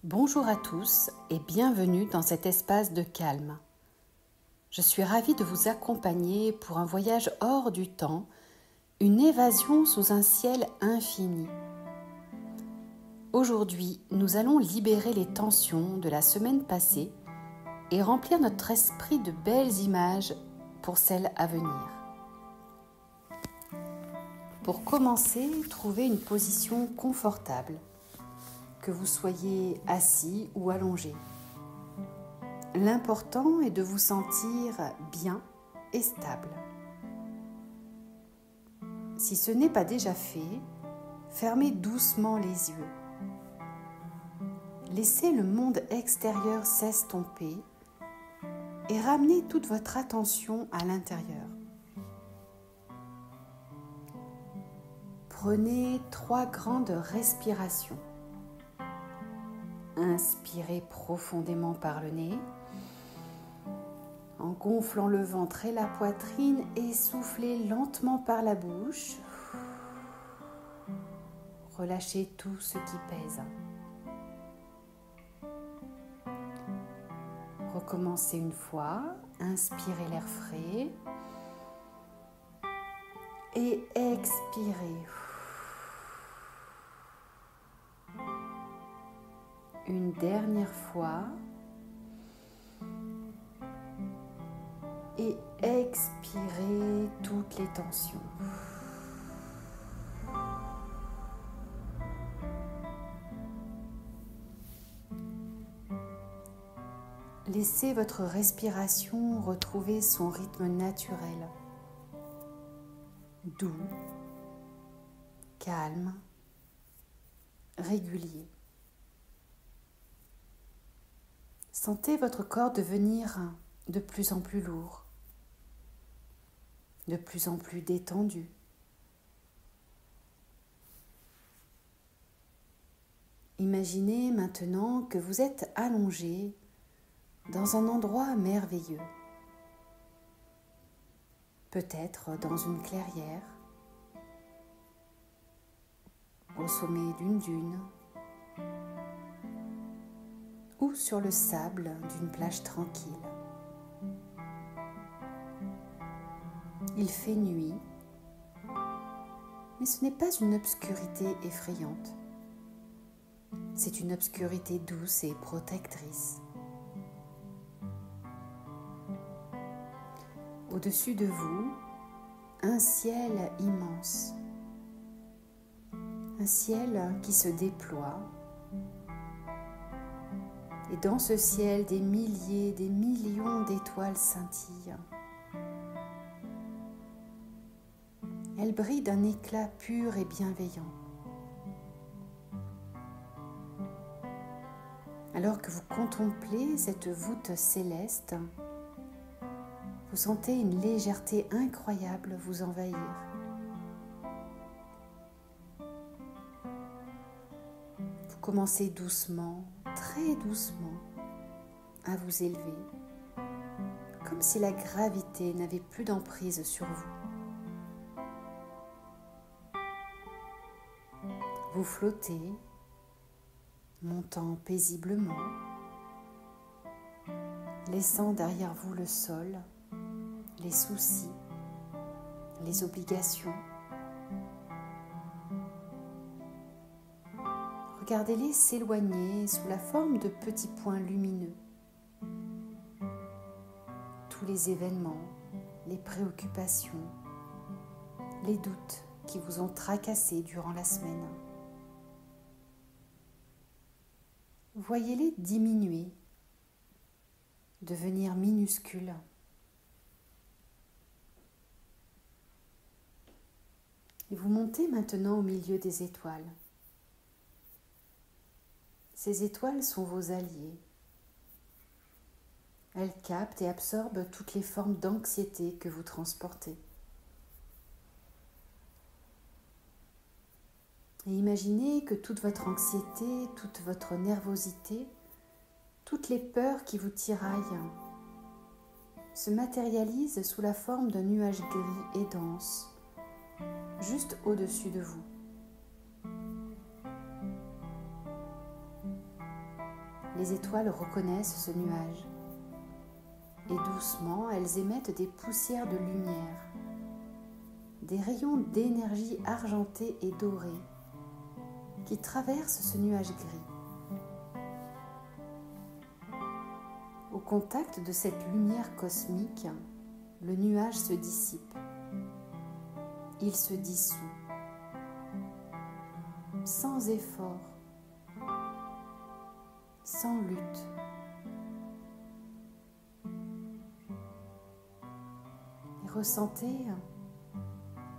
Bonjour à tous et bienvenue dans cet espace de calme. Je suis ravie de vous accompagner pour un voyage hors du temps, une évasion sous un ciel infini. Aujourd'hui, nous allons libérer les tensions de la semaine passée et remplir notre esprit de belles images pour celles à venir. Pour commencer, trouvez une position confortable, que vous soyez assis ou allongé. L'important est de vous sentir bien et stable. Si ce n'est pas déjà fait, fermez doucement les yeux. Laissez le monde extérieur s'estomper et ramenez toute votre attention à l'intérieur. Prenez 3 grandes respirations. Inspirez profondément par le nez, en gonflant le ventre et la poitrine, et soufflez lentement par la bouche. Relâchez tout ce qui pèse. Recommencez une fois, inspirez l'air frais et expirez. Une dernière fois et expirez toutes les tensions. Laissez votre respiration retrouver son rythme naturel, doux, calme, régulier. Sentez votre corps devenir de plus en plus lourd, de plus en plus détendu. Imaginez maintenant que vous êtes allongé dans un endroit merveilleux, peut-être dans une clairière, au sommet d'une dune, ou sur le sable d'une plage tranquille. Il fait nuit, mais ce n'est pas une obscurité effrayante. C'est une obscurité douce et protectrice. Au-dessus de vous, un ciel immense. Un ciel qui se déploie. Et dans ce ciel, des milliers, des millions d'étoiles scintillent. Elles brillent d'un éclat pur et bienveillant. Alors que vous contemplez cette voûte céleste, vous sentez une légèreté incroyable vous envahir. Vous commencez doucement, très doucement, à vous élever, comme si la gravité n'avait plus d'emprise sur vous. Vous flottez, montant paisiblement, laissant derrière vous le sol, les soucis, les obligations. Regardez-les s'éloigner sous la forme de petits points lumineux. Tous les événements, les préoccupations, les doutes qui vous ont tracassé durant la semaine. Voyez-les diminuer, devenir minuscules. Et vous montez maintenant au milieu des étoiles. Ces étoiles sont vos alliés. Elles captent et absorbent toutes les formes d'anxiété que vous transportez. Et imaginez que toute votre anxiété, toute votre nervosité, toutes les peurs qui vous tiraillent se matérialisent sous la forme d'un nuage gris et dense, juste au-dessus de vous. les étoiles reconnaissent ce nuage et doucement elles émettent des poussières de lumière, des rayons d'énergie argentée et dorée qui traversent ce nuage gris. Au contact de cette lumière cosmique, le nuage se dissipe. Il se dissout, sans effort, sans lutte. Et ressentez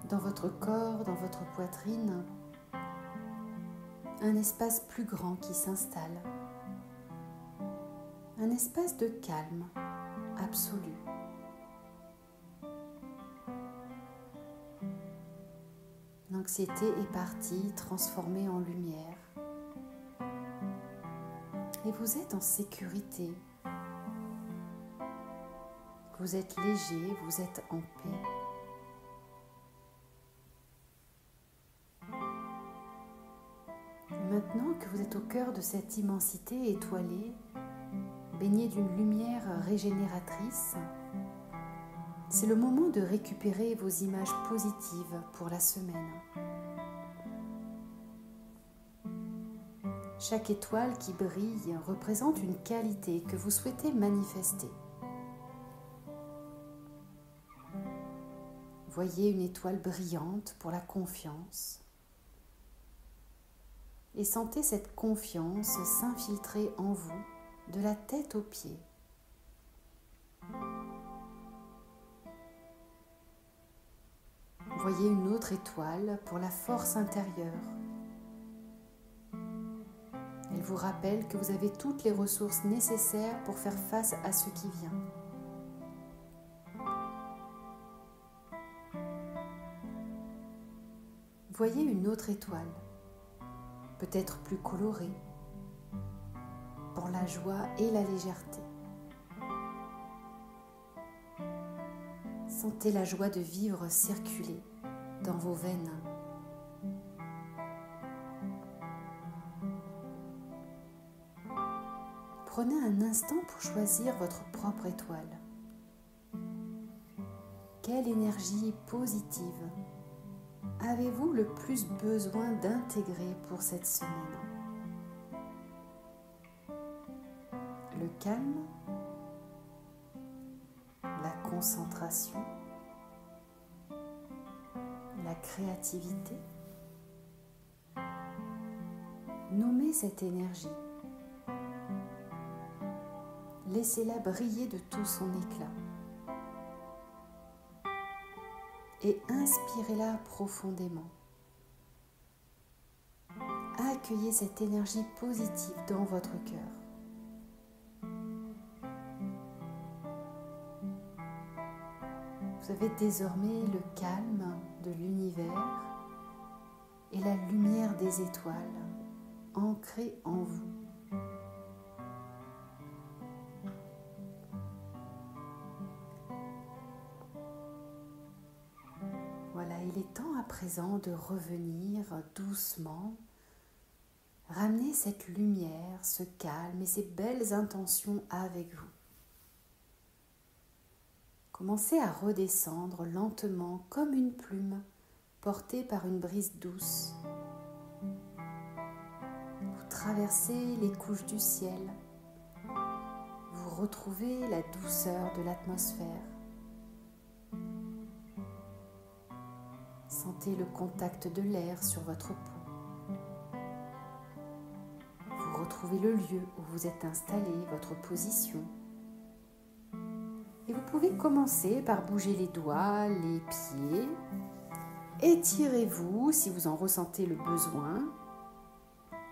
dans votre corps, dans votre poitrine, un espace plus grand qui s'installe, un espace de calme absolu. L'anxiété est partie, transformée en lumière. Et vous êtes en sécurité. Vous êtes léger, vous êtes en paix. Maintenant que vous êtes au cœur de cette immensité étoilée, baignée d'une lumière régénératrice, c'est le moment de récupérer vos images positives pour la semaine. Chaque étoile qui brille représente une qualité que vous souhaitez manifester. Voyez une étoile brillante pour la confiance et sentez cette confiance s'infiltrer en vous de la tête aux pieds. Voyez une autre étoile pour la force intérieure. Elle vous rappelle que vous avez toutes les ressources nécessaires pour faire face à ce qui vient. Voyez une autre étoile, peut-être plus colorée, pour la joie et la légèreté. Sentez la joie de vivre circuler dans vos veines. Prenez un instant pour choisir votre propre étoile. Quelle énergie positive avez-vous le plus besoin d'intégrer pour cette semaine? Le calme, la concentration, la créativité. Nommez cette énergie. Laissez-la briller de tout son éclat. Et inspirez-la profondément. Accueillez cette énergie positive dans votre cœur. Vous avez désormais le calme de l'univers et la lumière des étoiles ancrée en vous. Voilà, il est temps à présent de revenir doucement, ramener cette lumière, ce calme et ces belles intentions avec vous. Commencez à redescendre lentement comme une plume portée par une brise douce. Vous traversez les couches du ciel. Vous retrouvez la douceur de l'atmosphère. Sentez le contact de l'air sur votre peau. Vous retrouvez le lieu où vous êtes installé, votre position. Et vous pouvez commencer par bouger les doigts, les pieds. Étirez-vous si vous en ressentez le besoin.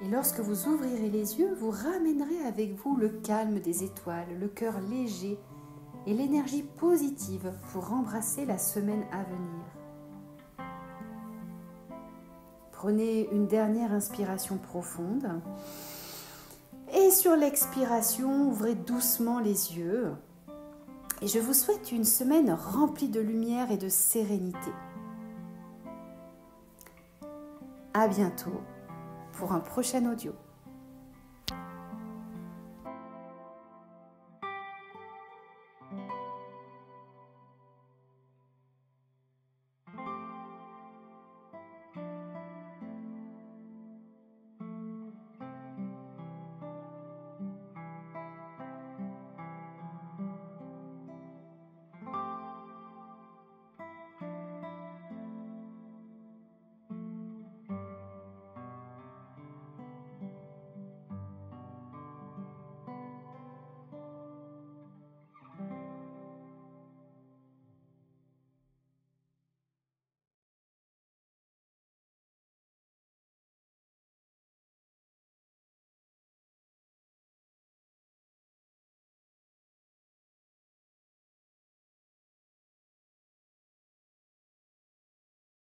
Et lorsque vous ouvrirez les yeux, vous ramènerez avec vous le calme des étoiles, le cœur léger et l'énergie positive pour embrasser la semaine à venir. Prenez une dernière inspiration profonde. Et sur l'expiration, ouvrez doucement les yeux. Et je vous souhaite une semaine remplie de lumière et de sérénité. À bientôt pour un prochain audio.